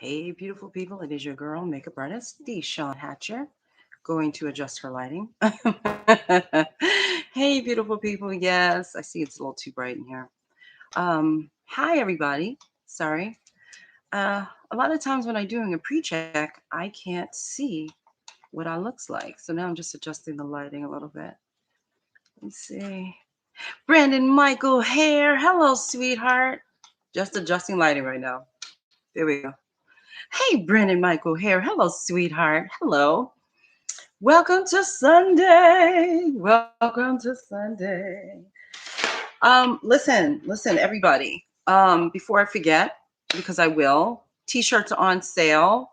Hey, beautiful people. It is your girl, makeup artist, DeShawn Hatcher, going to adjust her lighting. Hey, beautiful people. Yes, I see it's a little too bright in here. Hi, everybody. Sorry. A lot of times when I'm doing a pre-check, I can't see what I looks like. So now I'm just adjusting the lighting a little bit. Let's see. Brandon Michael Hair. Hello, sweetheart. Just adjusting lighting right now. There we go. Hey, Brandon Michael Hair. Hello, sweetheart. Hello. Welcome to Sunday. Welcome to Sunday. Listen, everybody. Before I forget, because I will, t-shirts are on sale.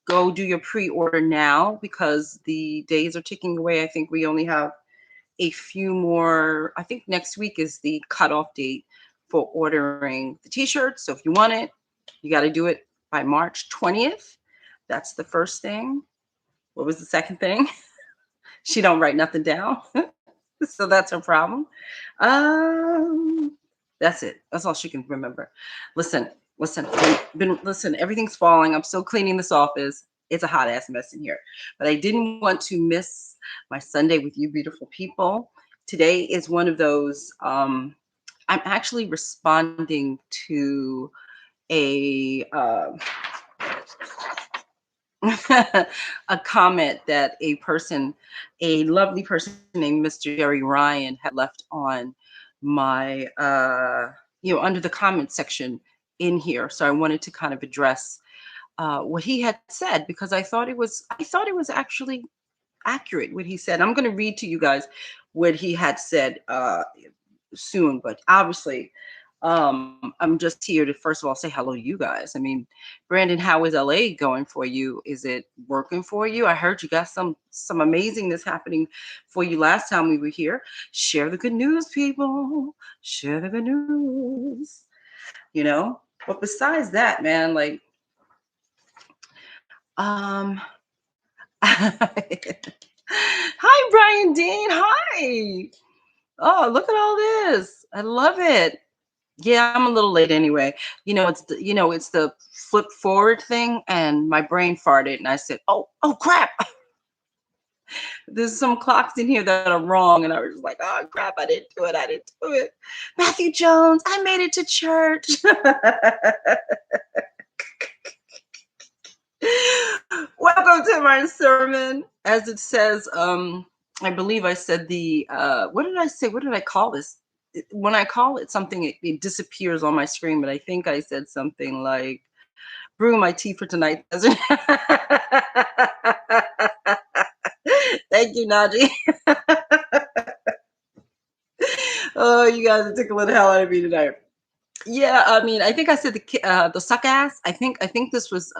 Go do your pre-order now because the days are ticking away. I think we only have a few more. I think next week is the cutoff date for ordering the t-shirts. So if you want it, you got to do it by March 20th. That's the first thing. What was the second thing? She don't write nothing down. So that's her problem. Um, that's it. That's all she can remember. Listen, listen, everything's falling. I'm still cleaning this office. It's a hot ass mess in here. But I didn't want to miss my Sunday with you beautiful people. Today is one of those I'm actually responding to a a comment that a lovely person named Mr. Jerry Ryan had left on my, under the comment section in here. So I wanted to kind of address what he had said because I thought it was actually accurate what he said. I'm going to read to you guys what he had said soon, but obviously I'm just here to first of all say hello to you guys. I mean, Brandon, how is LA going for you? Is it working for you? I heard you got some amazingness happening for you last time we were here. Share the good news, people. Share the good news. You know? But besides that, man, like um Hi Brian Dean. Hi. Oh, look at all this. I love it. Yeah, I'm a little late anyway. It's the flip forward thing, and my brain farted, and I said, "Oh, crap! There's some clocks in here that are wrong." And I was just like, "Oh, crap! I didn't do it. I didn't do it." Matthew Jones, I made it to church. Welcome to my sermon. As it says, I believe I said what did I say? What did I call this? When I call it something, it disappears on my screen, but I think I said something like, "Brewing my tea for tonight." Thank you, Najee. Oh, you guys are tickling the hell out of me tonight. Yeah, I mean, I think I said the suck ass. I think this was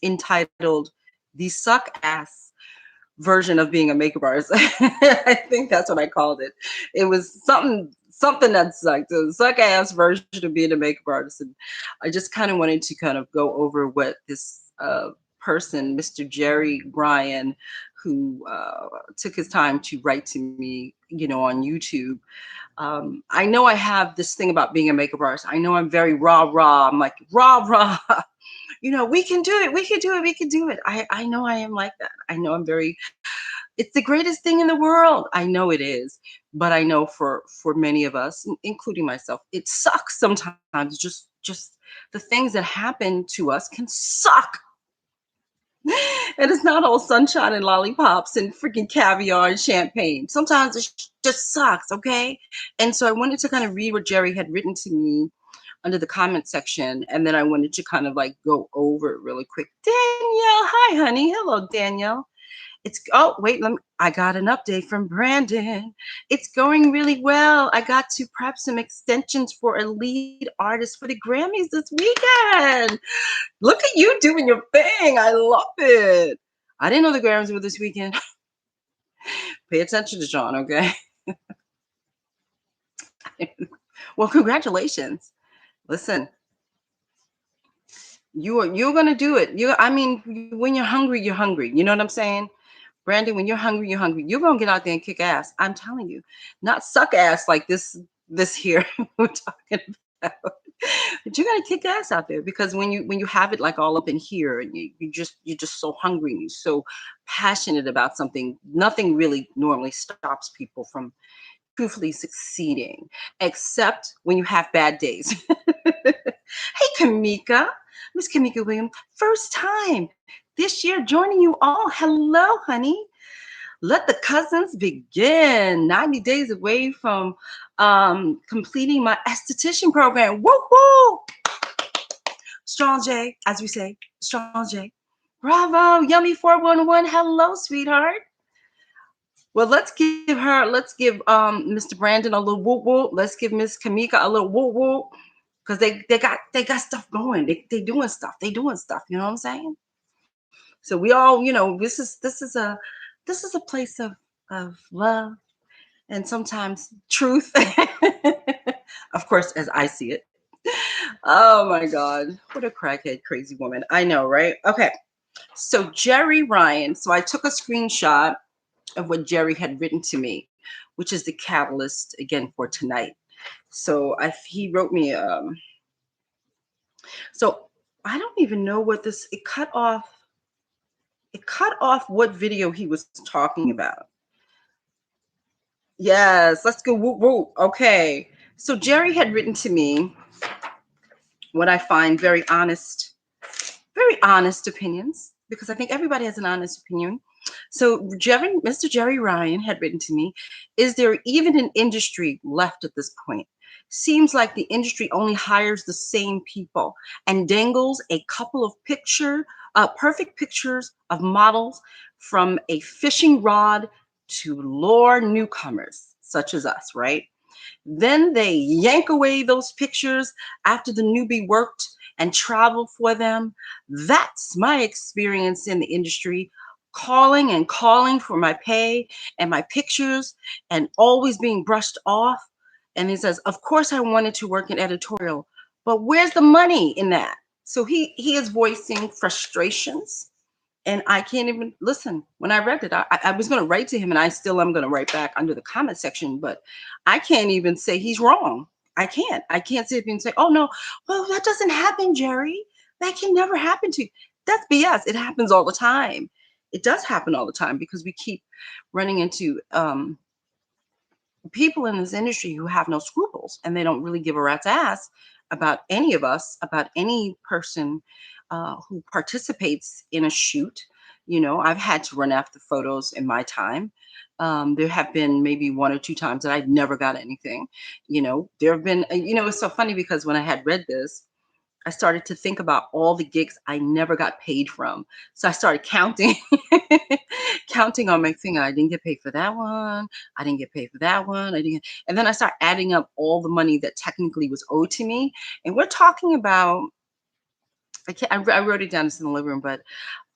entitled "The Suck Ass Version of Being a Makeup Artist." I think that's what I called it. It was something that sucked. The suck ass version of being a makeup artist, and I just kind of wanted to kind of go over what this person, Mr. Jerry Ryan, who took his time to write to me, on YouTube. I know I have this thing about being a makeup artist. I know I'm very rah rah. I'm like rah rah. We can do it. We can do it. We can do it. I know I am like that. I know I'm very. It's the greatest thing in the world. I know it is, but I know for many of us, including myself, it sucks sometimes. Just the things that happen to us can suck. And it's not all sunshine and lollipops and freaking caviar and champagne. Sometimes it just sucks, okay? And so I wanted to kind of read what Jerry had written to me under the comment section, and then I wanted to kind of like go over it really quick. Danielle, hi, honey. Hello, Danielle. Wait, I got an update from Brandon. It's going really well. I got to prep some extensions for a lead artist for the Grammys this weekend. Look at you doing your thing. I love it. I didn't know the Grammys were this weekend. Pay attention to John, okay? Well, congratulations. Listen, you're gonna do it. When you're hungry, you're hungry. You know what I'm saying? Brandon, when you're hungry, you're hungry. You're gonna get out there and kick ass. I'm telling you, not suck ass like this here we're talking about. But you gotta kick ass out there because when you have it like all up in here and you're just so hungry and you're so passionate about something, nothing really normally stops people from truthfully succeeding, except when you have bad days. Hey, Kamika, Miss Kamika Williams, first time this year joining you all. Hello, honey. Let the cousins begin. 90 days away from completing my esthetician program. Woo woo! Strong J, as we say, Strong J. Bravo, Yummy 411. Hello, sweetheart. Well, let's give Mr. Brandon a little whoop whoop. Let's give Miss Kamika a little whoop whoop. Because they got stuff going. They doing stuff. They doing stuff. You know what I'm saying? So we all, this is a place of love and sometimes truth. Of course, as I see it. Oh my God. What a crackhead crazy woman. I know, right? Okay. So Jerry Ryan. So I took a screenshot of what Jerry had written to me, which is the catalyst again for tonight. So he wrote me so I don't even know what this it cut off what video he was talking about. Yes, let's go whoop whoop. Okay. So Jerry had written to me what I find very honest opinions, because I think everybody has an honest opinion. So Mr. Jerry Ryan had written to me, is there even an industry left at this point? Seems like the industry only hires the same people and dangles a couple of perfect pictures of models from a fishing rod to lure newcomers such as us, right? Then they yank away those pictures after the newbie worked and traveled for them. That's my experience in the industry, calling and calling for my pay and my pictures and always being brushed off. And he says, of course I wanted to work in editorial, but where's the money in that? So he is voicing frustrations, and I can't even listen. When I read it, I was going to write to him, and I still am going to write back under the comment section, but I can't even say he's wrong. I can't sit here and say, oh no, well, that doesn't happen, Jerry. That can never happen to you. That's BS. It happens all the time. It does happen all the time because we keep running into people in this industry who have no scruples, and they don't really give a rat's ass about any of us, about any person who participates in a shoot. I've had to run after photos in my time. There have been maybe one or two times that I never got anything. There have been, it's so funny because when I had read this, I started to think about all the gigs I never got paid from. So I started counting, counting on my finger. I didn't get paid for that one. I didn't get paid for that one. I didn't. And then I started adding up all the money that technically was owed to me. And we're talking about, I wrote it down, it's in the living room, but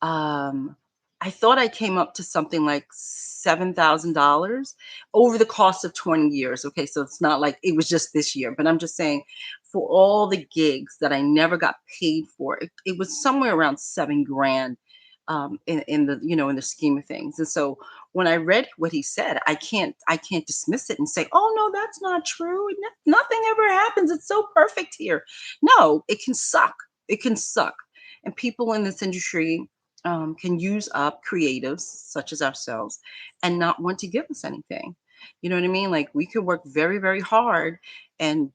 I thought I came up to something like $7,000 over the course of 20 years. Okay, so it's not like it was just this year, but I'm just saying for all the gigs that I never got paid for, it was somewhere around 7 grand in the in the scheme of things. And so when I read what he said, I can't dismiss it and say, oh no, that's not true. Nothing ever happens. It's so perfect here. No, it can suck. It can suck. And people in this industry can use up creatives such as ourselves and not want to give us anything. You know what I mean? Like we could work very, very hard and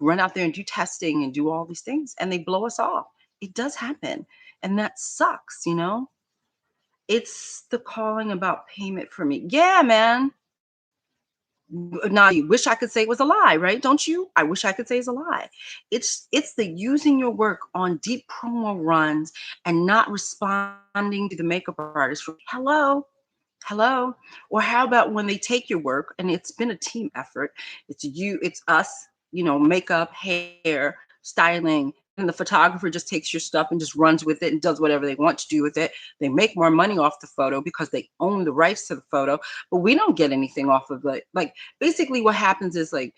run out there and do testing and do all these things, and they blow us off. It does happen. And that sucks. It's the calling about payment for me. Yeah, man. Now you wish I could say it was a lie, right? Don't you? I wish I could say it's a lie. It's the using your work on deep promo runs and not responding to the makeup artist for hello. Or how about when they take your work and it's been a team effort? It's you, it's us, makeup, hair, styling, and the photographer just takes your stuff and just runs with it and does whatever they want to do with it. They make more money off the photo because they own the rights to the photo, but we don't get anything off of it. Like basically what happens is like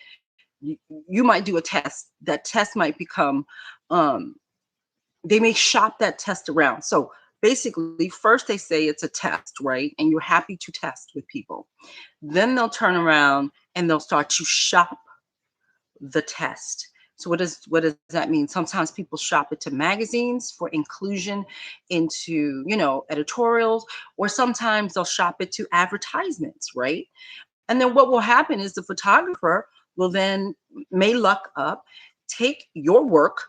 you might do a test. That test might become they may shop that test around. So basically, first they say it's a test, right? And you're happy to test with people. Then they'll turn around and they'll start to shop the test. So what does that mean? Sometimes people shop it to magazines for inclusion into, editorials, or sometimes they'll shop it to advertisements, right? And then what will happen is the photographer will then may luck up, take your work,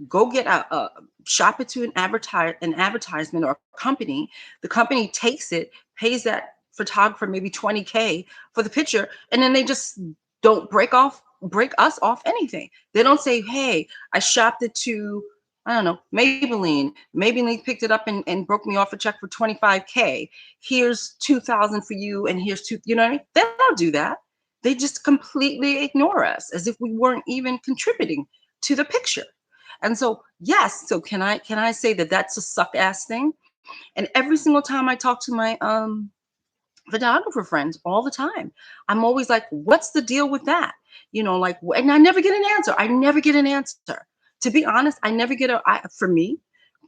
go get a shop it to an advertisement or a company. The company takes it, pays that photographer maybe 20K for the picture, and then they just don't break us off anything. They don't say, hey, I shopped it to, I don't know, Maybelline. Maybelline picked it up and broke me off a check for 25K. Here's 2,000 for you, and here's two, you know what I mean? They don't do that. They just completely ignore us as if we weren't even contributing to the picture. And so, yes, so can I say that that's a suck ass thing? And every single time I talk to my photographer friends all the time, I'm always like, what's the deal with that? Like, and I never get an answer. I never get an answer. To be honest, I never get for me,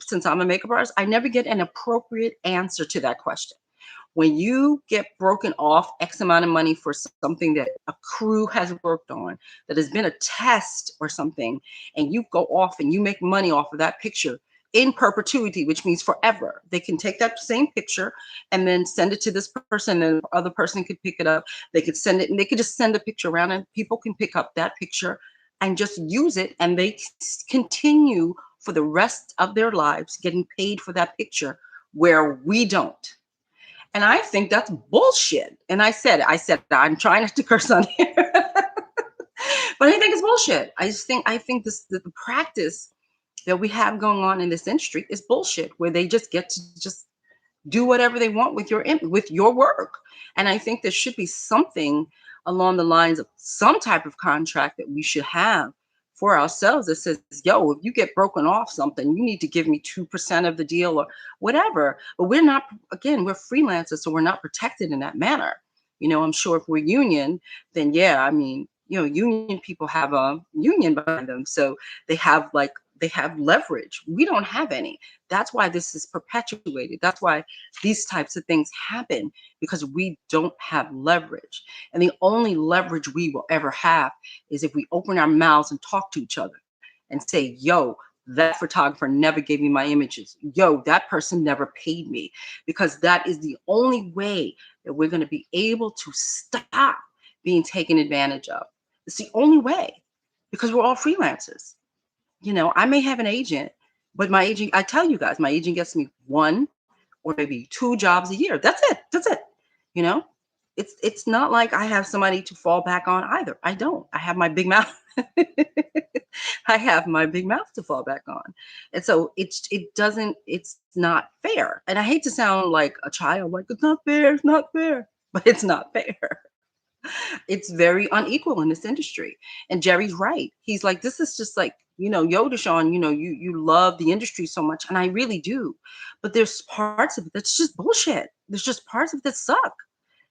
since I'm a makeup artist, I never get an appropriate answer to that question. When you get broken off X amount of money for something that a crew has worked on, that has been a test or something, and you go off and you make money off of that picture in perpetuity, which means forever. They can take that same picture and then send it to this person, and the other person could pick it up. They could send it, and they could just send a picture around, and people can pick up that picture and just use it, and they continue for the rest of their lives getting paid for that picture, where we don't. And I think that's bullshit. And I said, I'm trying not to curse on here, but I think it's bullshit. I think the practice that we have going on in this industry is bullshit, where they just get to just do whatever they want with your work. And I think there should be something along the lines of some type of contract that we should have for ourselves that says, yo, if you get broken off something, you need to give me 2% of the deal or whatever. But we're not, again, we're freelancers, so we're not protected in that manner. I'm sure if we're union, then yeah, I mean, union people have a union behind them. So they have leverage. We don't have any. That's why this is perpetuated. That's why these types of things happen, because we don't have leverage. And the only leverage we will ever have is if we open our mouths and talk to each other and say, yo, that photographer never gave me my images. Yo, that person never paid me. Because that is the only way that we're going to be able to stop being taken advantage of. It's the only way, because we're all freelancers. I may have an agent, but my agent, I tell you guys, my agent gets me one or maybe two jobs a year. That's it. That's it. You know, it's not like I have somebody to fall back on either. I don't. I have my big mouth. I have my big mouth to fall back on. And so it's not fair. And I hate to sound like a child, like it's not fair, it's not fair, but it's not fair. It's very unequal in this industry. And Jerry's right. He's like, this is just like, yo, DeShawn, you love the industry so much. And I really do. But there's parts of it that's just bullshit. There's just parts of it that suck.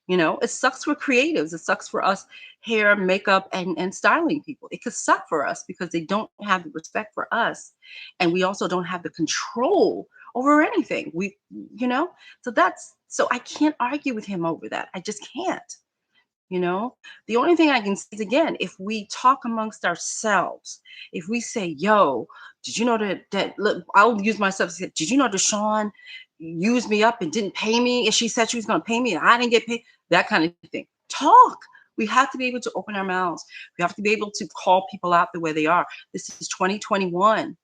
It sucks for creatives. It sucks for us hair, makeup, and styling people. It could suck for us because they don't have the respect for us. And we also don't have the control over anything. So I can't argue with him over that. I just can't. The only thing I can say is, again, if we talk amongst ourselves, if we say, yo, did you know that look, I'll use myself, did you know DeShawn used me up and didn't pay me, and she said she was going to pay me and I didn't get paid, that kind of thing. Talk. We have to be able to open our mouths. We have to be able to call people out the way they are. This is 2021,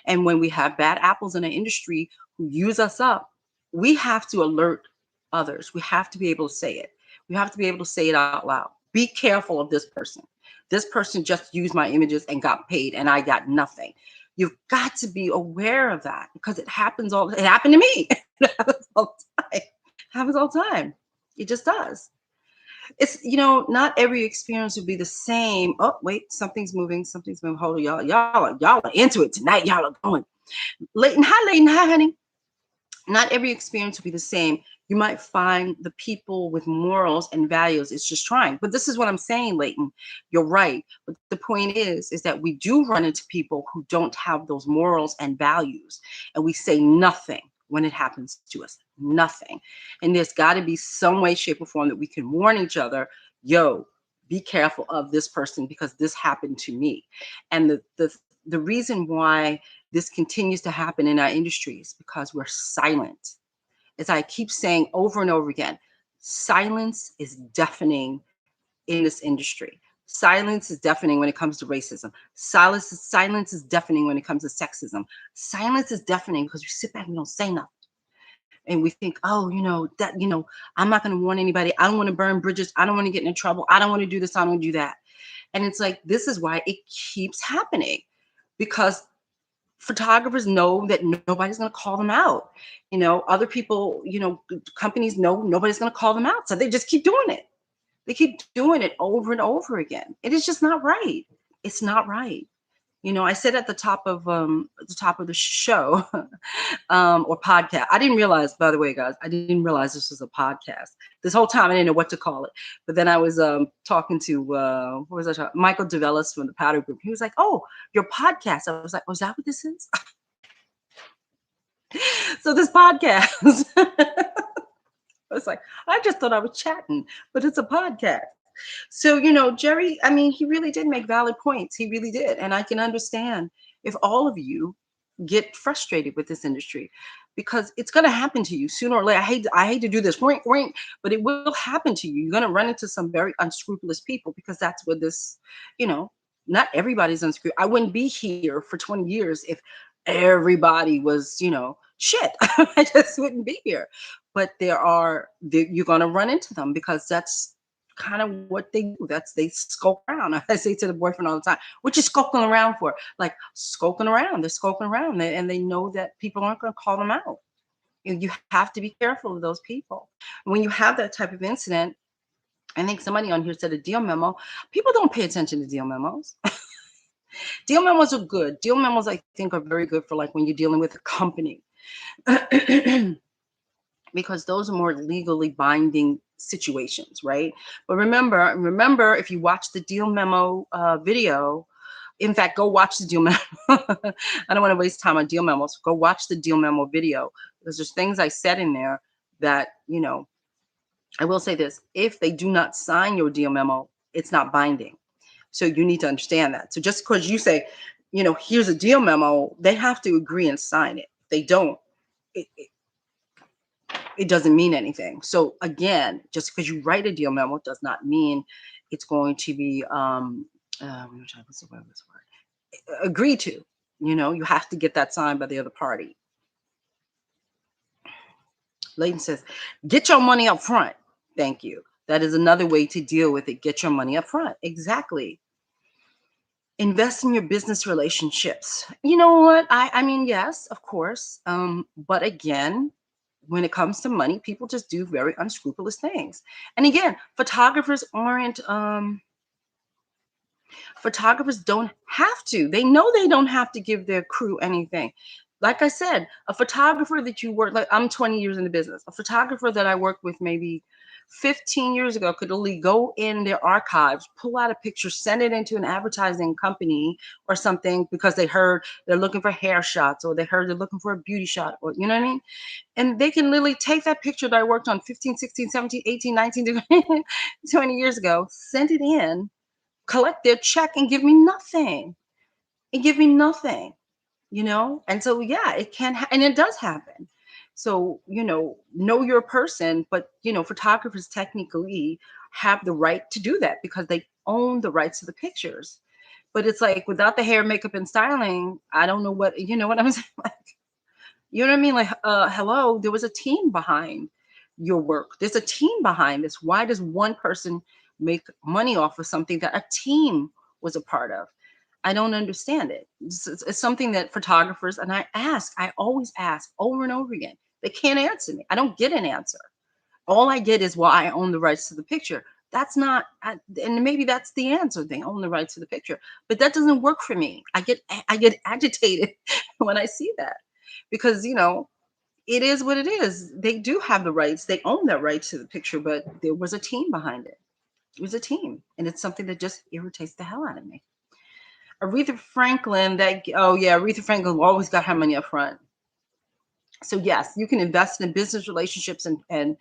and when we have bad apples in the industry who use us up, we have to alert others. We have to be able to say it. We have to be able to say it out loud. Be careful of this person. This person just used my images and got paid, and I got nothing. You've got to be aware of that, because it happened to me. It happens all the time. It happens all the time. It just does. It's, not every experience will be the same. Oh, wait, something's moving. Something's moving. Hold on, y'all. Y'all are into it tonight. Y'all are going. Leighton, hi, honey. Not every experience will be the same. You might find the people with morals and values. It's just trying. But this is what I'm saying, Leighton. You're right. But the point is that we do run into people who don't have those morals and values. And we say nothing when it happens to us. Nothing. And there's got to be some way, shape, or form that we can warn each other, yo, be careful of this person because this happened to me. And the reason why this continues to happen in our industry is because we're silent. As I keep saying over and over again, silence is deafening in this industry. Silence is deafening when it comes to racism. Silence is deafening when it comes to sexism. Silence is deafening because we sit back and don't say nothing. And we think, oh, I'm not going to warn anybody. I don't want to burn bridges. I don't want to get in trouble. I don't want to do this. I don't want to do that. And it's like, this is why it keeps happening, because photographers know that nobody's going to call them out. Other people, companies know nobody's going to call them out. So they just keep doing it. They keep doing it over and over again. It is just not right. It's not right. I said at the top of the show or podcast. I didn't realize, by the way, guys, I didn't realize this was a podcast. This whole time I didn't know what to call it. But then I was talking to what was I talking? Michael DeVellis from the Powder Group. He was like, "Oh, your podcast." I was like, "Oh, is that what this is?" So this podcast. I was like, I just thought I was chatting, but it's a podcast. So, Jerry, I mean, he really did make valid points. He really did. And I can understand if all of you get frustrated with this industry, because it's going to happen to you sooner or later. I hate to do this, wink, wink, but it will happen to you. You're going to run into some very unscrupulous people, because that's what this, not everybody's unscrupulous. I wouldn't be here for 20 years if everybody was, shit. I just wouldn't be here. But you're going to run into them, because that's kind of what they do. They skulk around. I say to the boyfriend all the time, what you skulking around for? Like, skulking around. They're skulking around, and they know that people aren't going to call them out. You have to be careful of those people. When you have that type of incident, I think somebody on here said a deal memo. People don't pay attention to deal memos. Deal memos are good. Deal memos, I think, are very good for like when you're dealing with a company. Because those are more legally binding situations, right? But remember, if you watch the deal memo video, in fact, go watch the deal memo. I don't want to waste time on deal memos. Go watch the deal memo video, because there's things I said in there that, I will say this: if they do not sign your deal memo, it's not binding. So you need to understand that. So just because you say, here's a deal memo, they have to agree and sign it. If they don't, it doesn't mean anything. So again, just because you write a deal memo does not mean it's going to be agreed to. You have to get that signed by the other party. Layton says, get your money up front. Thank you. That is another way to deal with it. Get your money up front. Exactly. Invest in your business relationships. You know what? I mean, yes, of course. But again, when it comes to money, people just do very unscrupulous things. And again, photographers don't have to. They know they don't have to give their crew anything. Like I said, a photographer that you work, like I'm 20 years in the business, a photographer that I worked with maybe 15 years ago could only go in their archives, pull out a picture, send it into an advertising company or something, because they heard they're looking for hair shots, or they heard they're looking for a beauty shot, or you know what I mean? And they can literally take that picture that I worked on 15, 16, 17, 18, 19, 20 years ago, send it in, collect their check, and give me nothing. And give me nothing, And so, yeah, it can, and it does happen. So, know your person, but, photographers technically have the right to do that because they own the rights to the pictures. But it's like, without the hair, makeup, and styling, I don't know what, what I'm saying? Like, you know what I mean? Like, hello, there was a team behind your work. There's a team behind this. Why does one person make money off of something that a team was a part of? I don't understand it. It's something that photographers, and I always ask over and over again. They can't answer me. I don't get an answer. All I get is, well, I own the rights to the picture. That's not, and maybe that's the answer. They own the rights to the picture, but that doesn't work for me. I get agitated when I see that, because it is what it is. They do have the rights. They own that right to the picture, but there was a team behind it. It was a team, and it's something that just irritates the hell out of me. Aretha Franklin, Aretha Franklin always got her money up front. So yes, you can invest in business relationships and and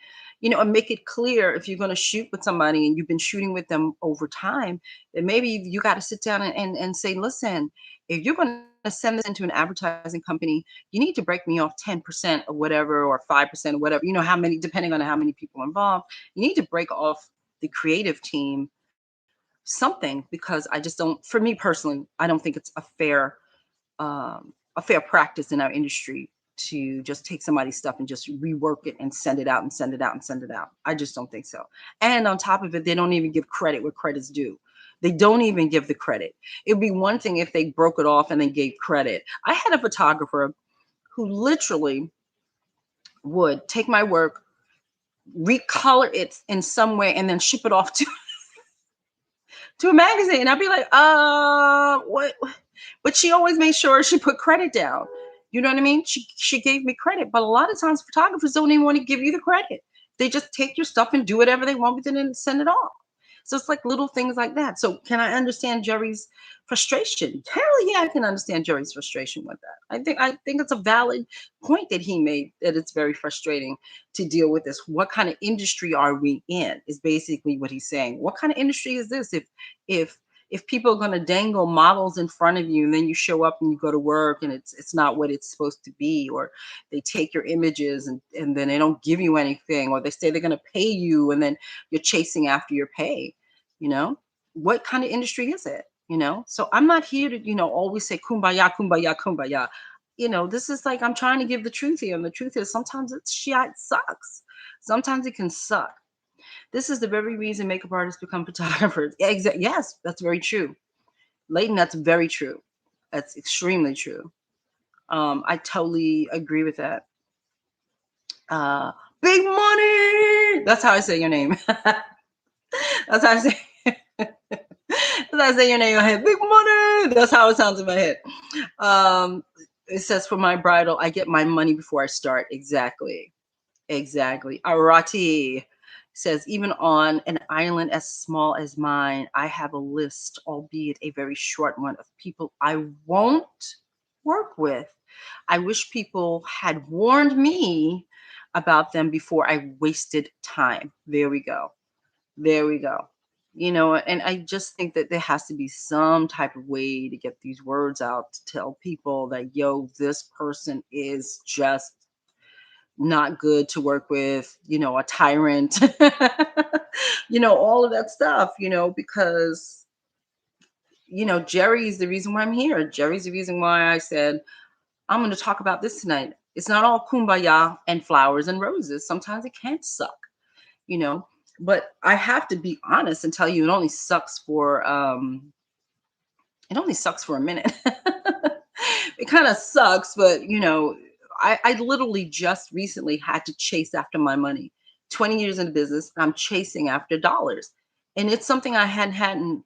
make it clear if you're going to shoot with somebody and you've been shooting with them over time, then maybe you got to sit down and say, listen, if you're going to send this into an advertising company, you need to break me off 10% or whatever, or 5% or whatever, how many, depending on how many people are involved. You need to break off the creative team something, because I just don't, for me personally, I don't think it's a fair practice in our industry to just take somebody's stuff and just rework it and send it out and send it out and send it out. I just don't think so. And on top of it, they don't even give credit where credit's due. They don't even give the credit. It would be one thing if they broke it off and then gave credit. I had a photographer who literally would take my work, recolor it in some way, and then ship it off to a magazine. I'd be like, what? But she always made sure she put credit down. You know what I mean? She gave me credit, but a lot of times photographers don't even want to give you the credit. They just take your stuff and do whatever they want with it and send it off. So it's like little things like that. So can I understand Jerry's frustration? Hell yeah, I can understand Jerry's frustration with that. I think it's a valid point that he made, that it's very frustrating to deal with this. What kind of industry are we in? Is basically what he's saying. What kind of industry is this? If if people are going to dangle models in front of you and then you show up and you go to work and it's not what it's supposed to be, or they take your images and then they don't give you anything, or they say they're going to pay you and then you're chasing after your pay, you know what kind of industry is it? So I'm not here to always say kumbaya, kumbaya, kumbaya. This is like, I'm trying to give the truth here, and the truth is sometimes it's shit, it sucks. Sometimes it can suck. This is the very reason makeup artists become photographers. Yeah, yes, that's very true. Leighton, that's very true. That's extremely true. I totally agree with that. Uh, Big Money. That's how I say your name. That's how I say. That's how I say your name in my head. Big Money. That's how it sounds in my head. Um, it says, for my bridal, I get my money before I start. Exactly. Exactly. Arati says, even on an island as small as mine, I have a list, albeit a very short one, of people I won't work with. I wish people had warned me about them before I wasted time. There we go. There we go. And I just think that there has to be some type of way to get these words out to tell people that, yo, this person is just not good to work with, a tyrant, all of that stuff, because, Jerry's the reason why I'm here. Jerry's the reason why I said, I'm going to talk about this tonight. It's not all kumbaya and flowers and roses. Sometimes it can suck, you know, but I have to be honest and tell you, it only sucks for a minute. It kind of sucks, but I literally just recently had to chase after my money. 20 years in the business, I'm chasing after dollars. And it's something I hadn't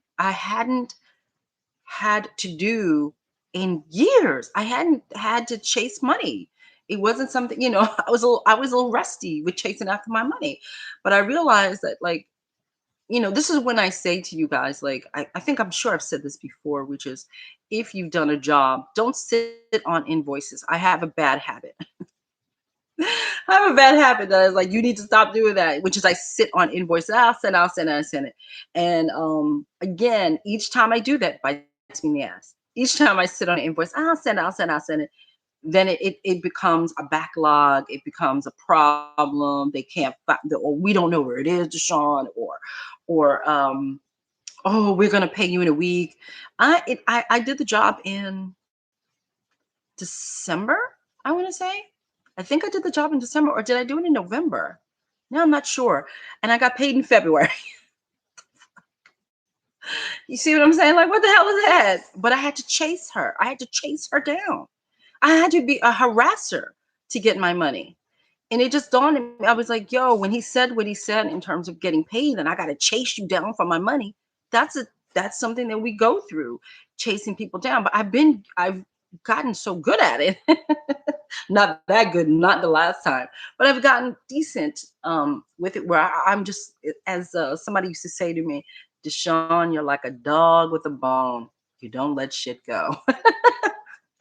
had to do in years. I hadn't had to chase money. It wasn't something, I was a little rusty with chasing after my money. But I realized that, like, this is when I say to you guys, like, I think, I'm sure I've said this before, which is, if you've done a job, don't sit on invoices. I have a bad habit. I have a bad habit that is like, you need to stop doing that, which is I sit on invoices. I'll send it. And again, each time I do that, bites me in the ass. Each time I sit on an invoice, I'll send it. Then it becomes a backlog. It becomes a problem. They can't find, or we don't know where it is, DeShawn, or oh, we're gonna pay you in a week. I did the job in December, I want to say. I think I did the job in December, or did I do it in November? No, I'm not sure. And I got paid in February. You see what I'm saying? Like, what the hell is that? But I had to chase her. I had to chase her down. I had to be a harasser to get my money. And it just dawned on me. I was like, yo, when he said what he said in terms of getting paid, and I got to chase you down for my money, that's something that we go through, chasing people down. But I've gotten so good at it. Not that good, not the last time, but I've gotten decent with it, where I'm just, as somebody used to say to me, DeShawn, you're like a dog with a bone. You don't let shit go.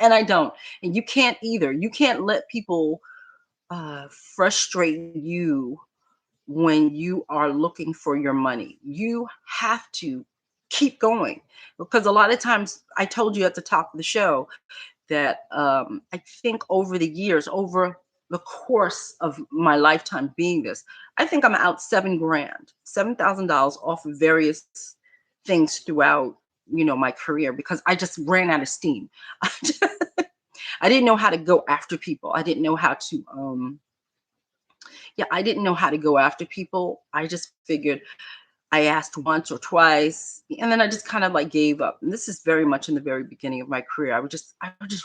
And I don't. And you can't either. You can't let people frustrate you when you are looking for your money. You have to keep going, because a lot of times, I told you at the top of the show that I think over the years, over the course of my lifetime being this, I think I'm out 7 grand, $7,000 off of various things throughout, my career, because I just ran out of steam. I didn't know how to go after people. I didn't know how to, yeah, I didn't know how to go after people. I just figured I asked once or twice, and then I just kind of like gave up. And this is very much in the very beginning of my career. I would just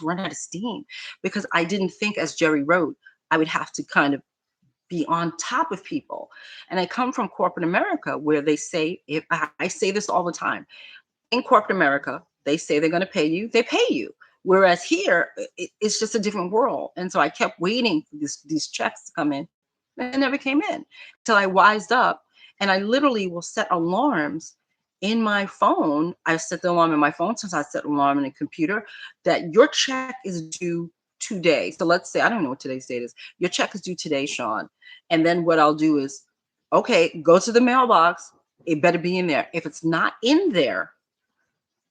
run out of steam, because I didn't think, as Jerry wrote, I would have to kind of be on top of people. And I come from corporate America, where they say, if I say this all the time, in corporate America, they say they're going to pay you, they pay you. Whereas here, it's just a different world. And so I kept waiting for these checks to come in, and it never came in till I wised up. And I literally will set alarms in my phone. I set the alarm in my phone, since I set an alarm in a computer, that your check is due today. So let's say, I don't know what today's date is. Your check is due today, Sean. And then what I'll do is, okay, go to the mailbox. It better be in there. If it's not in there,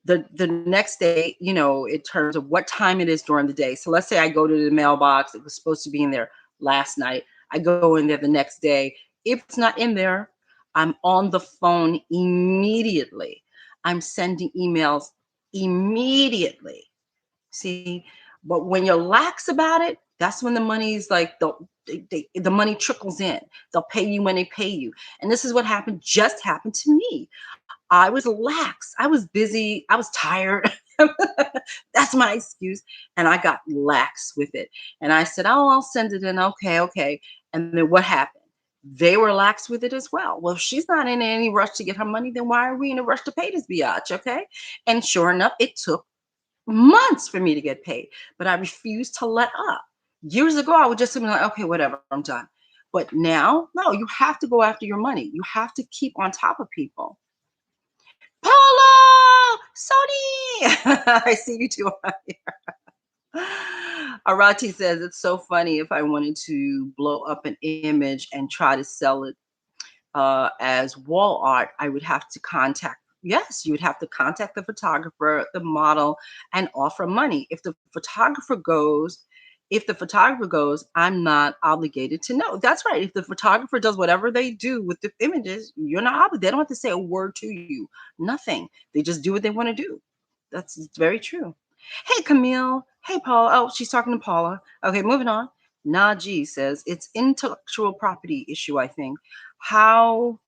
the next day, in terms of what time it is during the day. So let's say I go to the mailbox. It was supposed to be in there last night. I go in there the next day. If it's not in there, I'm on the phone immediately. I'm sending emails immediately. See, but when you're lax about it, that's when the money's like the money trickles in. They'll pay you when they pay you. And this is what just happened to me. I was lax. I was busy. I was tired. That's my excuse. And I got lax with it. And I said, oh, I'll send it in. Okay, okay. And then what happened? They were lax with it as well. Well, if she's not in any rush to get her money, then why are we in a rush to pay this biatch? Okay. And sure enough, it took months for me to get paid, but I refused to let up. Years ago, I would just be like, okay, whatever, I'm done. But now, no, you have to go after your money. You have to keep on top of people. Polo, Sony. I see you two on here. Arati says, it's so funny. If I wanted to blow up an image and try to sell it as wall art, I would have to yes, you would have to contact the photographer, the model, and offer money. If the photographer goes, I'm not obligated to know. That's right. If the photographer does whatever they do with the images, you're not obligated. They don't have to say a word to you. Nothing. They just do what they want to do. That's very true. Hey, Camille. Hey, Paula. Oh, she's talking to Paula. Okay, moving on. Najee says, it's intellectual property issue, I think. How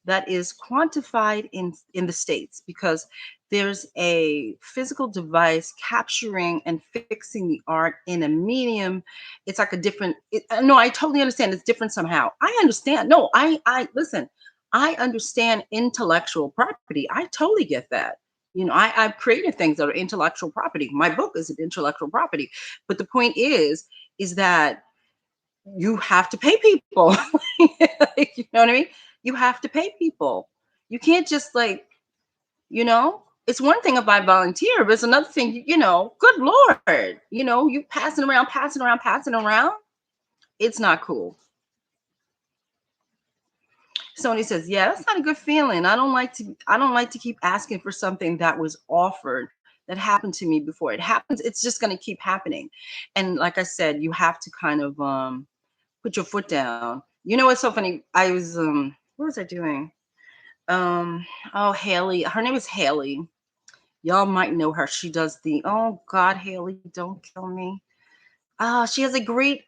that is quantified in the States, because there's a physical device capturing and fixing the art in a medium. It's like a different, no, I totally understand. It's different somehow. I understand. No, I listen, I understand intellectual property. I totally get that. I've created things that are intellectual property. My book is an intellectual property. But the point is that you have to pay people. You know what I mean? You have to pay people. You can't just it's one thing if I volunteer, but it's another thing, good Lord, you passing around. It's not cool. Sony says, yeah, that's not a good feeling. I don't like to keep asking for something that was offered, that happened to me before. It happens, it's just going to keep happening. And like I said, you have to kind of put your foot down. What's so funny? I was what was I doing? Oh, Haley. Her name is Haley. Y'all might know her. She does the, oh God, Haley, don't kill me. She has a great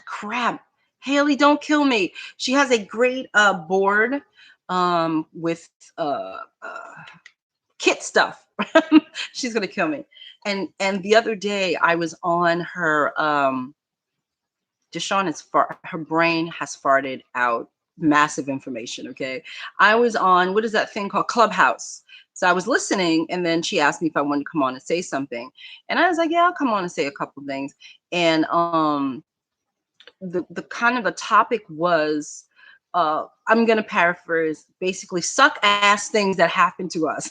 crap. Haley, don't kill me. She has a great board with kit stuff. She's gonna kill me. And the other day I was on her DeShawn her brain has farted out massive information. Okay. I was on, what is that thing called? Clubhouse. So I was listening, and then she asked me if I wanted to come on and say something. And I was like, yeah, I'll come on and say a couple of things. And the kind of the topic was, I'm going to paraphrase, basically suck ass things that happen to us.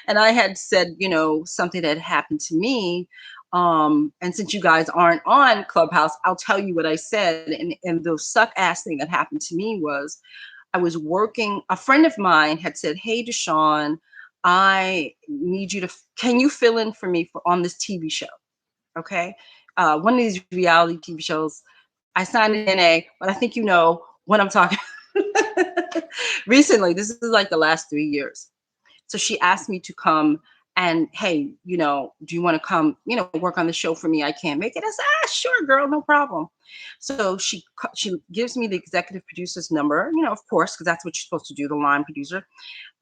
And I had said, something that happened to me And since you guys aren't on Clubhouse, I'll tell you what I said. And the suck ass thing that happened to me was I was working, a friend of mine had said, "Hey, DeShawn, I need you to, can you fill in for me on this TV show?" Okay. One of these reality TV shows. I signed an NA, but I think you know what I'm talking recently. This is like the last 3 years. So she asked me to come and, hey, do you want to come, work on the show for me? I can't make it. I said, sure, girl, no problem. So she gives me the executive producer's number, of course, because that's what you're supposed to do, the line producer.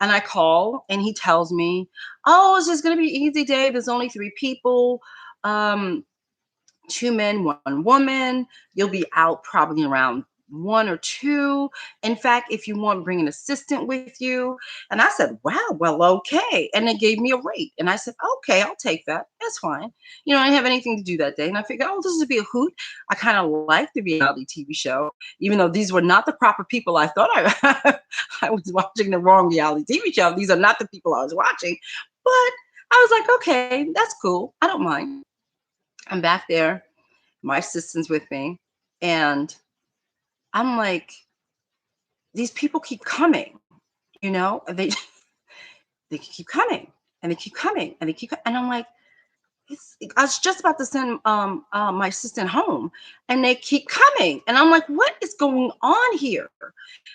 And I call and he tells me, oh, it's just going to be an easy day. There's only 3 people. 2 men, 1 woman. You'll be out probably around 1 or 2. In fact, if you want, bring an assistant with you. And I said, wow, well, okay. And they gave me a rate. And I said, okay, I'll take that. That's fine. I didn't have anything to do that day. And I figured, oh, this would be a hoot. I kind of like the reality TV show, even though these were not the proper people I thought I was watching the wrong reality TV show. These are not the people I was watching. But I was like, okay, that's cool. I don't mind. I'm back there, my assistant's with me, and I'm like, these people keep coming, and they keep coming, and they keep coming, and they keep, and I'm like, I was just about to send my assistant home, and they keep coming, and I'm like, what is going on here?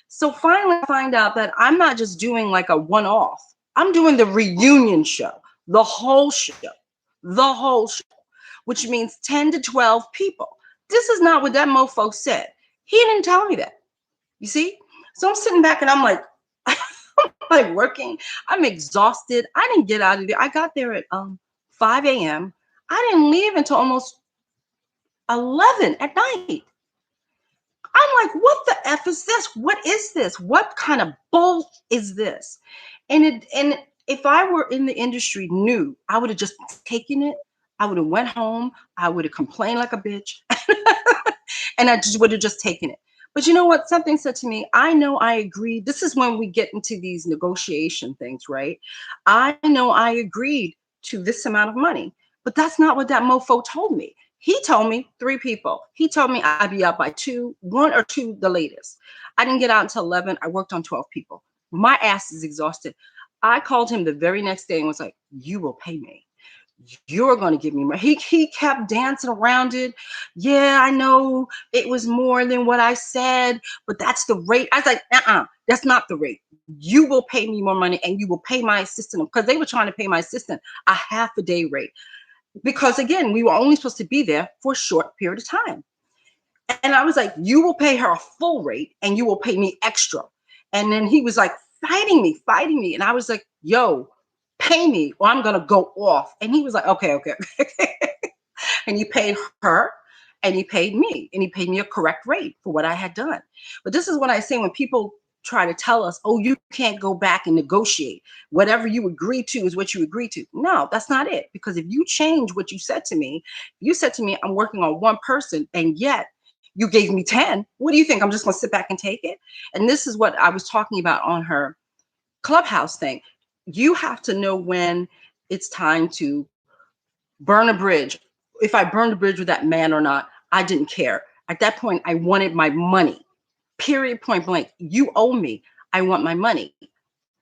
So finally, I find out that I'm not just doing like a one-off. I'm doing the reunion show, the whole show, which means 10 to 12 people. This is not what that mofo said. He didn't tell me that. You see? So I'm sitting back and I'm like, I'm like working. I'm exhausted. I didn't get out of there. I got there at 5 a.m. I didn't leave until almost 11 at night. I'm like, what the F is this? What is this? What kind of bull is this? And if I were in the industry new, I would have just taken it. I would have went home. I would have complained like a bitch. And I just would have just taken it. But you know what? Something said to me, I know I agreed. This is when we get into these negotiation things, right? I know I agreed to this amount of money, but that's not what that mofo told me. He told me 3 people. He told me I'd be out by 2, 1 or 2, the latest. I didn't get out until 11. I worked on 12 people. My ass is exhausted. I called him the very next day and was like, you will pay me. You're going to give me more. He kept dancing around it. Yeah, I know it was more than what I said, but that's the rate. I was like, that's not the rate. You will pay me more money and you will pay my assistant, because they were trying to pay my assistant a half a day rate. Because again, we were only supposed to be there for a short period of time. And I was like, you will pay her a full rate and you will pay me extra. And then he was like fighting me. And I was like, yo, pay me or I'm going to go off. And he was like, okay. And he paid her and he paid me, and he paid me a correct rate for what I had done. But this is what I say when people try to tell us, oh, you can't go back and negotiate. Whatever you agree to is what you agree to. No, that's not it. Because if you change what you said to me, I'm working on 1 person and yet you gave me 10. What do you think? I'm just going to sit back and take it? And this is what I was talking about on her Clubhouse thing. You have to know when it's time to burn a bridge. If I burned a bridge with that man or not, I didn't care. At that point, I wanted my money. Period, point blank. You owe me. I want my money.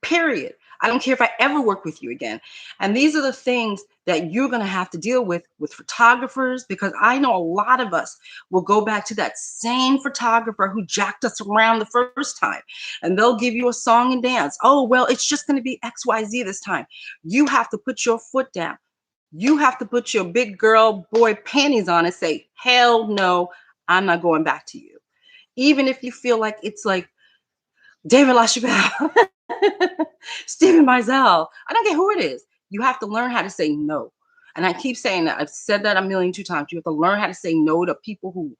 Period. I don't care if I ever work with you again. And these are the things that you're going to have to deal with photographers, because I know a lot of us will go back to that same photographer who jacked us around the first time, and they'll give you a song and dance. Oh, well, it's just going to be XYZ this time. You have to put your foot down. You have to put your big girl boy panties on and say, hell no, I'm not going back to you. Even if you feel like it's like David LaChapelle, Stephen Meisel, I don't care who it is. You have to learn how to say no. And I keep saying that. I've said that 1,000,002 times. You have to learn how to say no to people who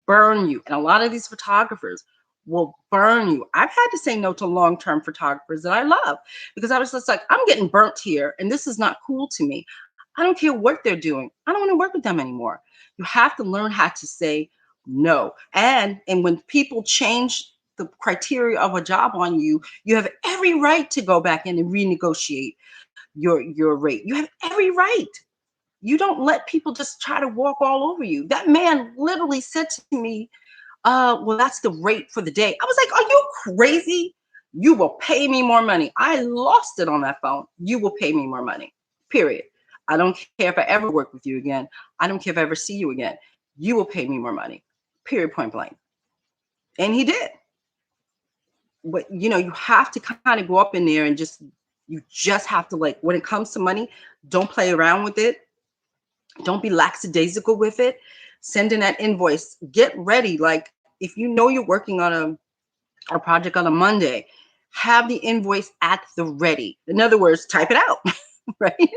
burn you. And a lot of these photographers will burn you. I've had to say no to long-term photographers that I love, because I was just like, I'm getting burnt here and this is not cool to me. I don't care what they're doing. I don't want to work with them anymore. You have to learn how to say no. And when people change the criteria of a job on you, you have every right to go back in and renegotiate your rate. You have every right. You don't let people just try to walk all over you. That man literally said to me, well, that's the rate for the day. I was like, are you crazy? You will pay me more money. I lost it on that phone. You will pay me more money, period. I don't care if I ever work with you again. I don't care if I ever see you again. You will pay me more money, period, point blank. And he did. But you know, you have to kind of go up in there and just, you just have to, like, when it comes to money, don't play around with it. Don't be lackadaisical with it. Send in that invoice. Get ready. Like, if you know you're working on a project on a Monday, have the invoice at the ready. In other words, type it out. Right?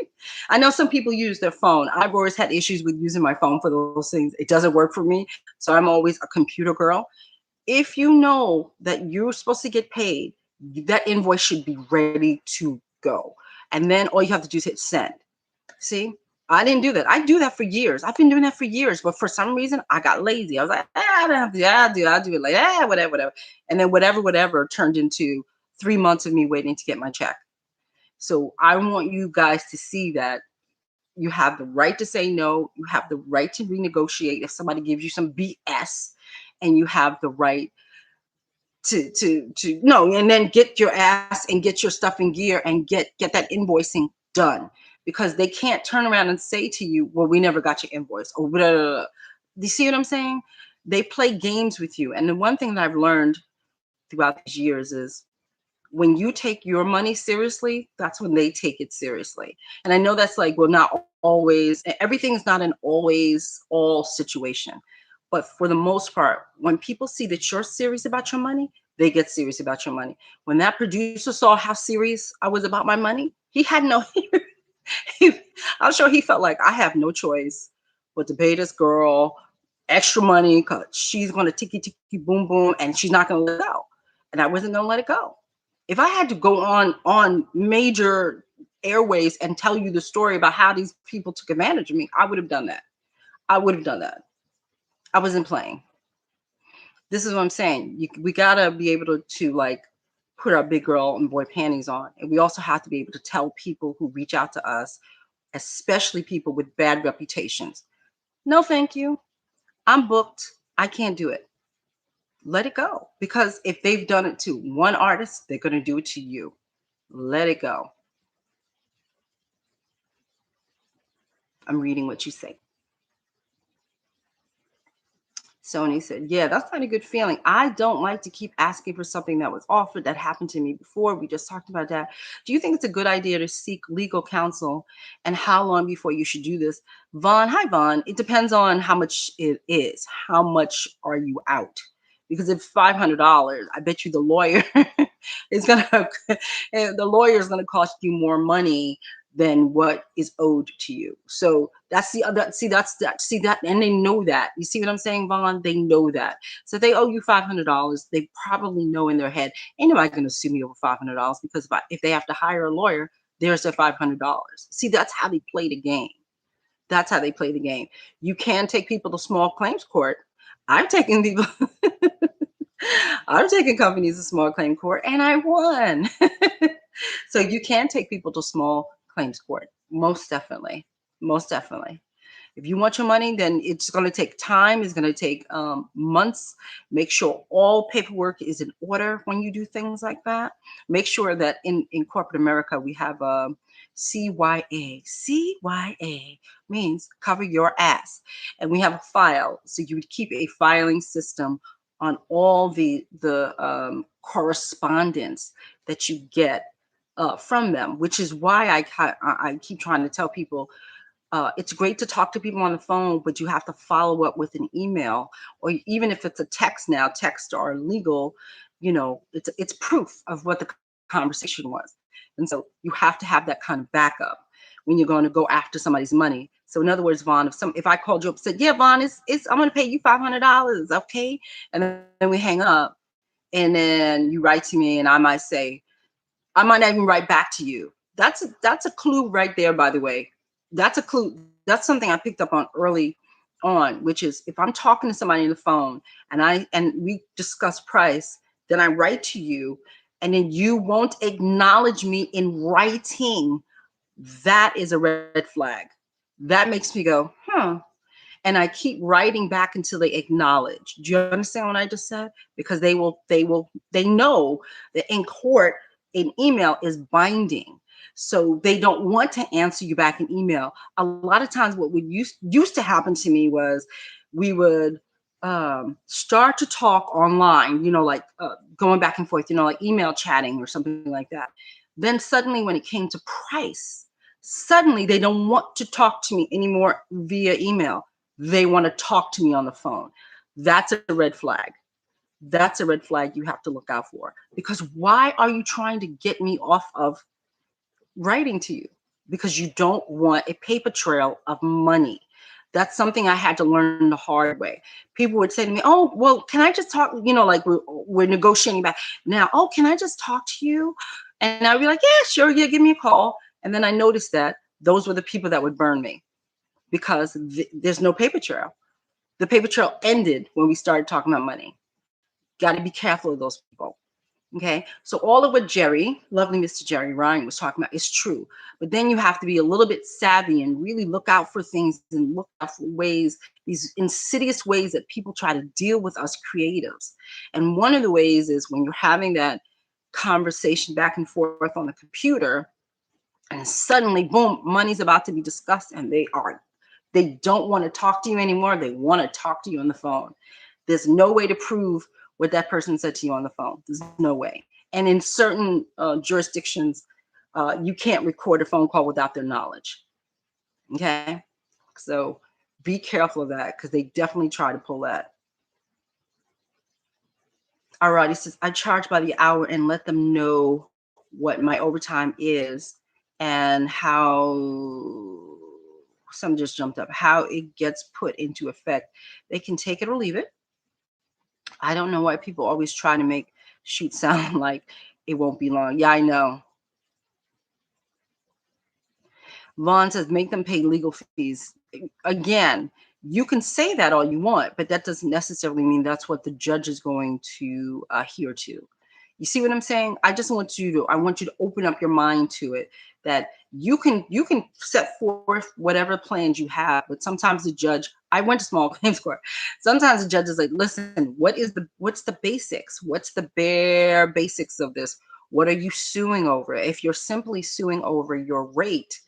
I know some people use their phone. I've always had issues with using my phone for those things. It doesn't work for me. So I'm always a computer girl. If you know that you're supposed to get paid, that invoice should be ready to go. And then all you have to do is hit send. See, I didn't do that. I do that for years. I've been doing that for years, but for some reason I got lazy. I was like, I don't have to. I'll do it like, whatever. And then whatever turned into 3 months of me waiting to get my check. So I want you guys to see that you have the right to say no. You have the right to renegotiate if somebody gives you some BS, and you have the right to no, and then get your ass and get your stuff in gear and get that invoicing done, because they can't turn around and say to you, well, we never got your invoice, or blah, blah, blah. Do you see what I'm saying? They play games with you. And the one thing that I've learned throughout these years is, when you take your money seriously, that's when they take it seriously. And I know that's like, well, not always, everything's not an always all situation. But for the most part, when people see that you're serious about your money, they get serious about your money. When that producer saw how serious I was about my money, he had no, I'm sure he felt like, I have no choice but to pay this girl extra money because she's going to ticky, ticky, boom, boom, and she's not going to let it go. And I wasn't going to let it go. If I had to go on major airways and tell you the story about how these people took advantage of me, I would have done that. I would have done that. I wasn't playing. This is what I'm saying. We gotta be able to like put our big girl and boy panties on, and we also have to be able to tell people who reach out to us, especially people with bad reputations, no, thank you. I'm booked. I can't do it. Let it go, because if they've done it to one artist, they're gonna do it to you. Let it go. I'm reading what you say. Sony said, yeah, that's not a good feeling. I don't like to keep asking for something that was offered. That happened to me before. We just talked about that. Do you think it's a good idea to seek legal counsel, and how long before you should do this? Vaughn, hi, Vaughn. It depends on how much it is. How much are you out? Because if $500, I bet you the lawyer is going to, the lawyer is going to cost you more money than what is owed to you. So that's the other, see that, and they know that. You see what I'm saying, Vaughn? They know that. So if they owe you $500, they probably know in their head, ain't nobody gonna sue me over $500, because if they have to hire a lawyer, there's their $500. See, that's how they play the game. That's how they play the game. You can take people to small claims court. I've taken people, I've taken companies to small claim court and I won. So you can take people to small claims court. Most definitely. Most definitely. If you want your money, then it's going to take time. It's going to take months. Make sure all paperwork is in order when you do things like that. Make sure that in corporate America, we have CYA. CYA means cover your ass. And we have a file. So you would keep a filing system on all the correspondence that you get from them, which is why I keep trying to tell people, it's great to talk to people on the phone, but you have to follow up with an email, or even if it's a text now, text are legal, you know, it's proof of what the conversation was. And so you have to have that kind of backup when you're going to go after somebody's money. So in other words, Vaughn, if I called you up and said, yeah, Vaughn, I'm going to pay you $500, okay? And then we hang up, and then you write to me, and I might say, I might not even write back to you. That's a clue right there, by the way. That's a clue. That's something I picked up on early on, which is if I'm talking to somebody on the phone and we discuss price, then I write to you, and then you won't acknowledge me in writing, that is a red flag. That makes me go, huh. And I keep writing back until they acknowledge. Do you understand what I just said? Because they know that in court, an email is binding. So they don't want to answer you back in email. A lot of times what would used to happen to me was we would start to talk online, like going back and forth, like email chatting or something like that. Then suddenly when it came to price, suddenly they don't want to talk to me anymore via email. They want to talk to me on the phone. That's a red flag. That's a red flag you have to look out for. Because why are you trying to get me off of writing to you? Because you don't want a paper trail of money. That's something I had to learn the hard way. People would say to me, "Oh, well, can I just talk?" Like we're negotiating back now. "Oh, can I just talk to you?" And I'd be like, "Yeah, sure. Yeah, give me a call." And then I noticed that those were the people that would burn me because there's no paper trail. The paper trail ended when we started talking about money. Got to be careful of those people. Okay. So all of what Jerry, lovely Mr. Jerry Ryan, was talking about is true. But then you have to be a little bit savvy and really look out for things and look out for ways, these insidious ways that people try to deal with us creatives. And one of the ways is when you're having that conversation back and forth on the computer, and suddenly, boom, money's about to be discussed, and they don't want to talk to you anymore. They want to talk to you on the phone. There's no way to prove what that person said to you on the phone. There's no way. And in certain jurisdictions, you can't record a phone call without their knowledge. Okay. So be careful of that because they definitely try to pull that. All right. He says, I charge by the hour and let them know what my overtime is and how some just jumped up, how it gets put into effect. They can take it or leave it. I don't know why people always try to make shoot sound like it won't be long. Yeah, I know. Vaughn says, make them pay legal fees. Again, you can say that all you want, but that doesn't necessarily mean that's what the judge is going to adhere to. You see what I'm saying? I want you to open up your mind to it, that you can set forth whatever plans you have, but sometimes the judge, I went to small claims court. Sometimes the judge is like, listen, what's the basics? What's the bare basics of this? What are you suing over? If you're simply suing over your rate,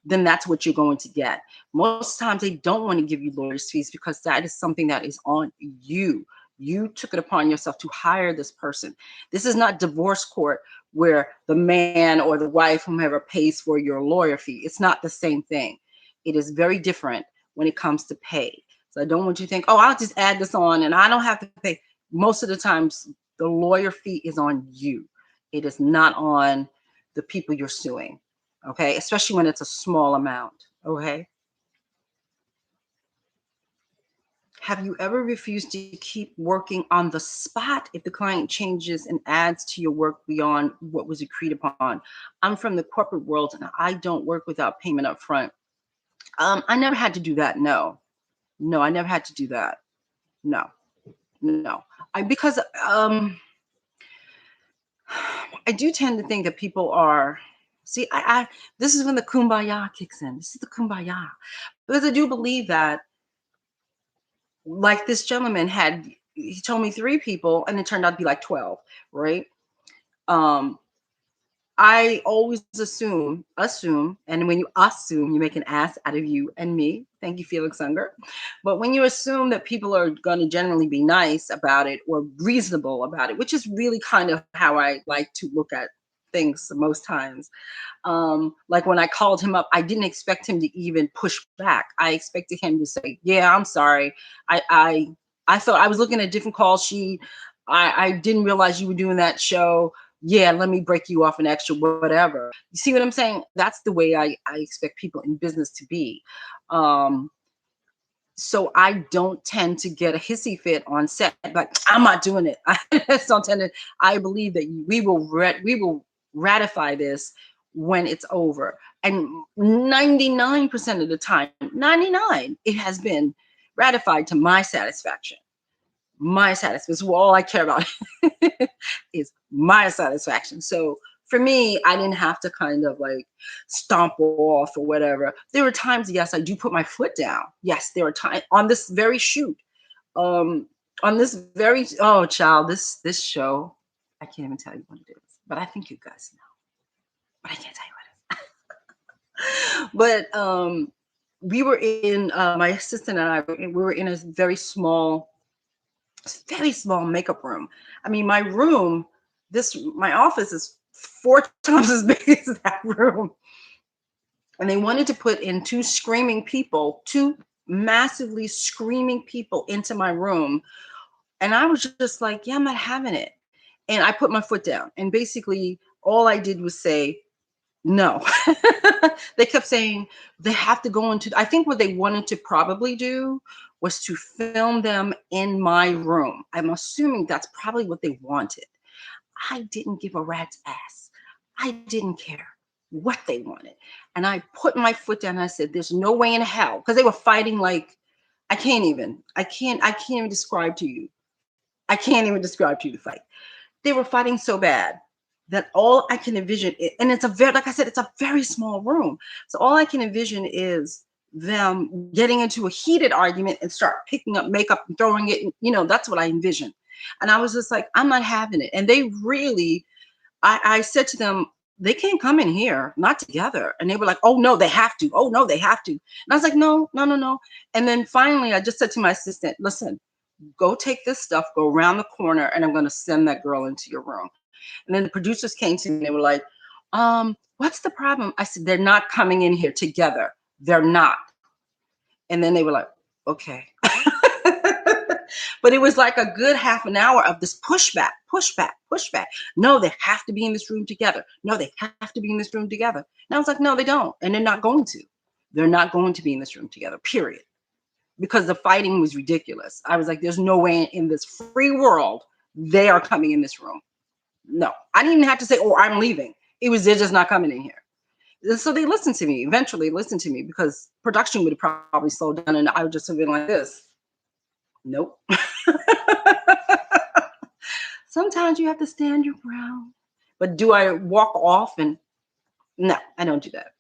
then that's what you're going to get. Most times they don't want to give you lawyers' fees because that is something that is on you. You took it upon yourself to hire this person. This is not divorce court where the man or the wife, whomever, pays for your lawyer fee. It's not the same thing. It is very different when it comes to pay. So I don't want you to think, oh, I'll just add this on and I don't have to pay. Most of the times, the lawyer fee is on you. It is not on the people you're suing. Okay, especially when it's a small amount. Okay. Have you ever refused to keep working on the spot if the client changes and adds to your work beyond what was agreed upon? I'm from the corporate world and I don't work without payment up front. I never had to do that. No, I never had to do that. No. Because I do tend to think that people are, see, I this is when the kumbaya kicks in. This is the kumbaya. Because I do believe that, like this gentleman he told me 3 people and it turned out to be like 12, right? Um, I always assume, and when you assume, you make an ass out of you and me. Thank you, Felix Unger. But when you assume that people are going to generally be nice about it or reasonable about it, which is really kind of how I like to look at things most times. Like when I called him up, I didn't expect him to even push back. I expected him to say, "Yeah, I'm sorry. I thought I was looking at a different call sheet. I didn't realize you were doing that show. Yeah, let me break you off an extra whatever." You see what I'm saying? That's the way I expect people in business to be. So I don't tend to get a hissy fit on set, but I'm not doing it. I just don't tend to. I believe that we will ratify this when it's over. And 99% of the time, 99, it has been ratified to my satisfaction. My satisfaction is all I care about is my satisfaction. So for me, I didn't have to kind of like stomp off or whatever. There were times, yes, I do put my foot down. Yes, there were times on this very shoot. Um, on this very oh child, this show, I can't even tell you what it is, but I think you guys know. But I can't tell you what it is. But we were in my assistant and I we were in a very small makeup room. I mean, my room, my office is 4 times as big as that room. And they wanted to put in two massively screaming people into my room. And I was just like, yeah, I'm not having it. And I put my foot down. And basically, all I did was say, no. They kept saying they have to go into, I think what they wanted to probably do was to film them in my room. I'm assuming that's probably what they wanted. I didn't give a rat's ass. I didn't care what they wanted. And I put my foot down and I said, there's no way in hell. Because they were fighting like, I can't even describe to you. I can't even describe to you the fight. They were fighting so bad that all I can envision, and it's a very, like I said, it's a very small room. So all I can envision is them getting into a heated argument and start picking up makeup and throwing it. And, that's what I envisioned. And I was just like, I'm not having it. And they really, I said to them, they can't come in here, not together. And they were like, oh no, they have to. Oh no, they have to. And I was like, no. And then finally I just said to my assistant, listen, go take this stuff, go around the corner, and I'm going to send that girl into your room. And then the producers came to me and they were like, what's the problem? I said, they're not coming in here together. They're not. And then they were like, okay. But it was like a good half an hour of this pushback. No, they have to be in this room together. No, they have to be in this room together. And I was like, no, they don't. And they're not going to. They're not going to be in this room together, period. Because the fighting was ridiculous. I was like, there's no way in this free world they are coming in this room. No, I didn't even have to say, oh, I'm leaving. It was, they're just not coming in here. And so they listened to me, eventually listened to me, because production would have probably slowed down and I would just have been like this. Nope. Sometimes you have to stand your ground. But do I walk off? And no, I don't do that.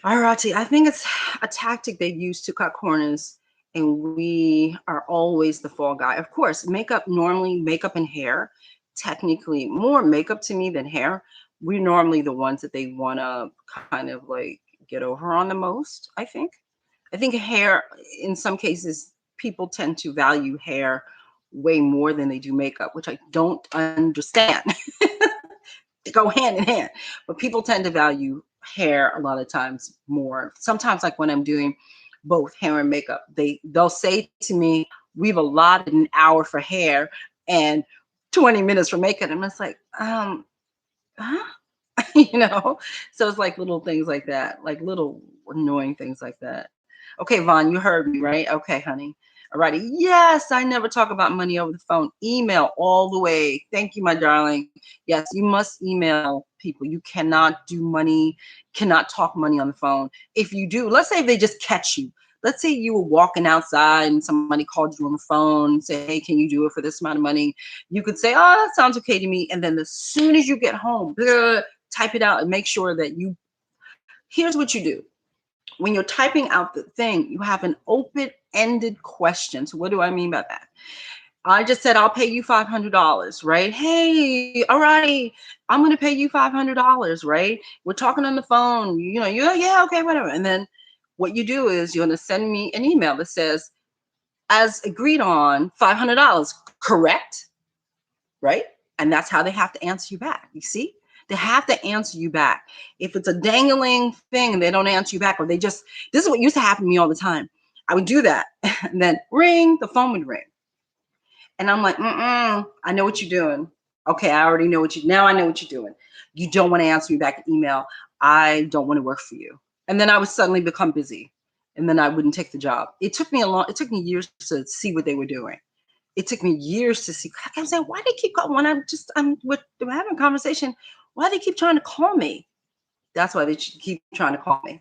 Alrighty, I think it's a tactic they use to cut corners, and we are always the fall guy. Of course, normally makeup and hair, technically more makeup to me than hair. We're normally the ones that they want to kind of like get over on the most, I think. I think hair, in some cases, people tend to value hair way more than they do makeup, which I don't understand. They go hand in hand, but people tend to value hair a lot of times more. Sometimes, like when I'm doing both hair and makeup, they'll say to me, we've allotted an hour for hair and 20 minutes for makeup. And I'm just like, huh? So it's like little things like that, like little annoying things like that. Okay, Vaughn, you heard me, right? Okay, honey. Alrighty. Yes, I never talk about money over the phone. Email all the way. Thank you, my darling. Yes, you must email people. You cannot cannot talk money on the phone. If you do, let's say they just catch you. Let's say you were walking outside and somebody called you on the phone and say, hey, can you do it for this amount of money? You could say, oh, that sounds okay to me. And then as soon as you get home, type it out and make sure that here's what you do. When you're typing out the thing, you have an open-ended question. So what do I mean by that? I just said, I'll pay you $500, right? Hey, all right, I'm going to pay you $500, right? We're talking on the phone, yeah, okay, whatever. And then what you do is you're going to send me an email that says, as agreed on, $500, correct? Right? And that's how they have to answer you back. You see? They have to answer you back. If it's a dangling thing and they don't answer you back, or this is what used to happen to me all the time. I would do that and then ring, the phone would ring. And I'm like, I know what you're doing. Okay, I already know now I know what you're doing. You don't want to answer me back an email. I don't want to work for you. And then I would suddenly become busy and then I wouldn't take the job. It took me years to see what they were doing. It took me years to see. I was saying, why do they keep calling? When we're having a conversation, why do they keep trying to call me? That's why they keep trying to call me,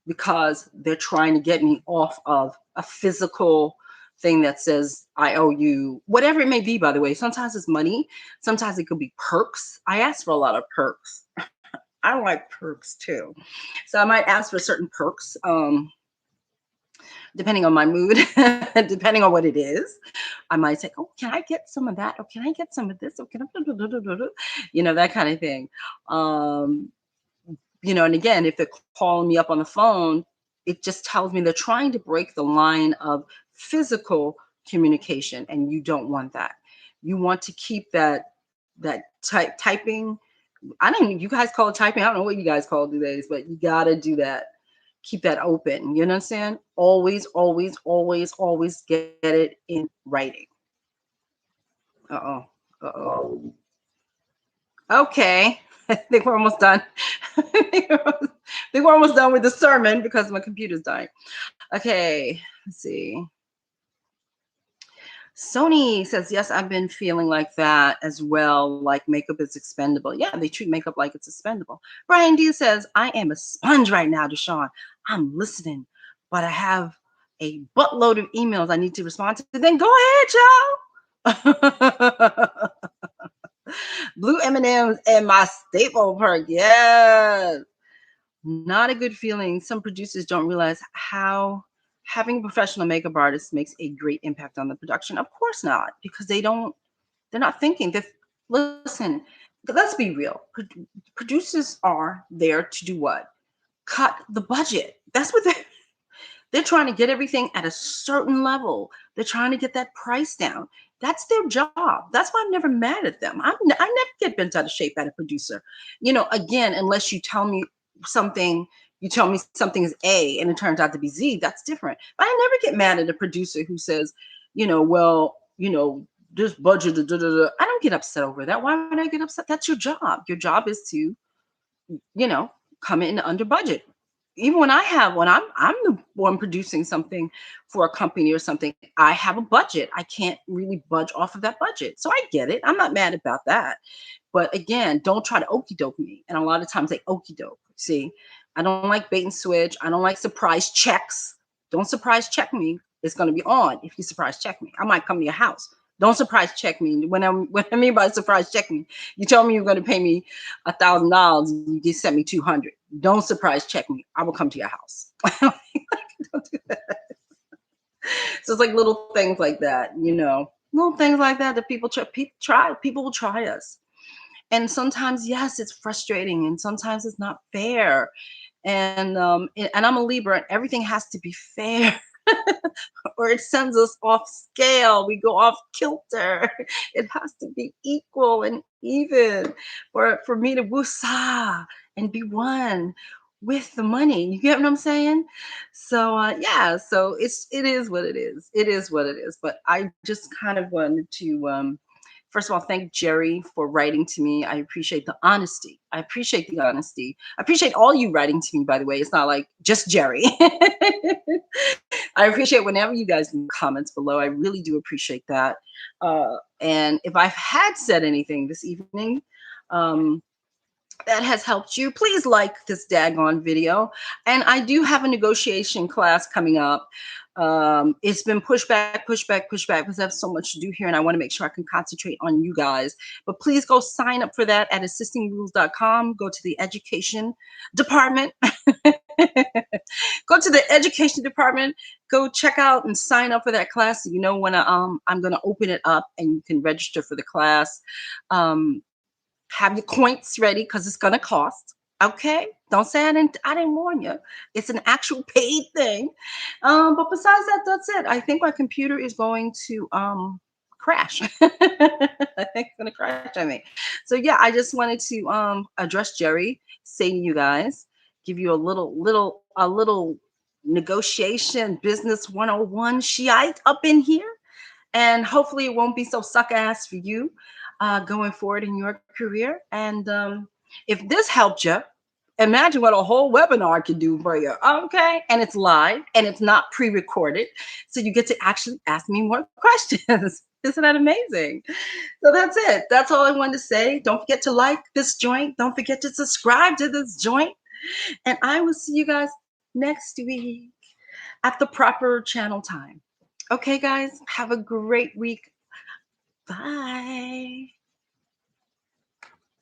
because they're trying to get me off of a physical thing that says I owe you, whatever it may be, by the way. Sometimes it's money, sometimes it could be perks. I ask for a lot of perks. I like perks too. So I might ask for certain perks, depending on my mood, depending on what it is. I might say, oh, can I get some of that? Or can I get some of this? Or can I, that kind of thing. Um, and again, if they're calling me up on the phone, it just tells me they're trying to break the line of physical communication, and you don't want that. You want to keep that typing. I don't know, you guys call it typing. I don't know what you guys call it these days, but you gotta do that. Keep that open. You know what I'm saying? Always, always, always, always get it in writing. Uh-oh. Uh-oh. Okay. I think we're almost done. I think we're almost done with the sermon because my computer's dying. Okay, let's see. Sony says, yes, I've been feeling like that as well, like makeup is expendable. Yeah, they treat makeup like it's expendable. Brian D says, I am a sponge right now, DeShawn. I'm listening, but I have a buttload of emails I need to respond to. Then go ahead, y'all. Blue M&Ms and my staple perk. Yes. Not a good feeling. Some producers don't realize how having a professional makeup artist makes a great impact on the production. Of course not, because they're not thinking. Listen, let's be real. Producers are there to do what? Cut the budget. That's what they're trying to get everything at a certain level. They're trying to get that price down. That's their job. That's why I'm never mad at them. I never get bent out of shape at a producer. Again, unless something, you tell me something is A and it turns out to be Z, that's different. But I never get mad at a producer who says, this budget, da, da, da, da. I don't get upset over that. Why would I get upset? That's your job. Your job is to, come in under budget. Even when I'm the one producing something for a company or something, I have a budget. I can't really budge off of that budget. So I get it. I'm not mad about that. But again, don't try to okey doke me. And a lot of times they okey doke. See, I don't like bait and switch. I don't like surprise checks. Don't surprise check me. It's going to be on if you surprise check me. I might come to your house. Don't surprise check me. What I mean by surprise check me, you tell me you're going to pay me $1,000. You just sent me 200. Don't surprise check me. I will come to your house. Don't do that. So it's like little things like that, little things like that people try. People will try us. And sometimes, yes, it's frustrating, and sometimes it's not fair. And I'm a Libra, and everything has to be fair. Or it sends us off scale. We go off kilter. It has to be equal and even for me to woosah and be one with the money. You get what I'm saying? So yeah, so it is what it is. It is what it is. But I just kind of wanted to first of all, thank Jerry for writing to me. I appreciate the honesty. I appreciate the honesty. I appreciate all you writing to me, by the way. It's not like just Jerry. I appreciate whenever you guys leave comments below. I really do appreciate that. And if I've had said anything this evening that has helped you, please like this daggone video. And I do have a negotiation class coming up. It's been pushed back because I have so much to do here, and I want to make sure I can concentrate on you guys. But please go sign up for that at assistingrules.com. Go to the education department. Go to the education department. Go check out and sign up for that class. So you know when I'm going to open it up, and you can register for the class. Have your coins ready because it's going to cost. Okay, don't say I didn't warn you. It's an actual paid thing. But besides that, that's it. I think my computer is going to crash. I think it's gonna crash on me. So yeah, I just wanted to address Jerry, say to you guys, give you a little negotiation business 101 Shiite up in here. And hopefully it won't be so suck ass for you going forward in your career. And if this helped you, imagine what a whole webinar can do for you. Okay. And it's live and it's not pre-recorded. So you get to actually ask me more questions. Isn't that amazing? So that's it. That's all I wanted to say. Don't forget to like this joint. Don't forget to subscribe to this joint. And I will see you guys next week at the proper channel time. Okay, guys, have a great week. Bye.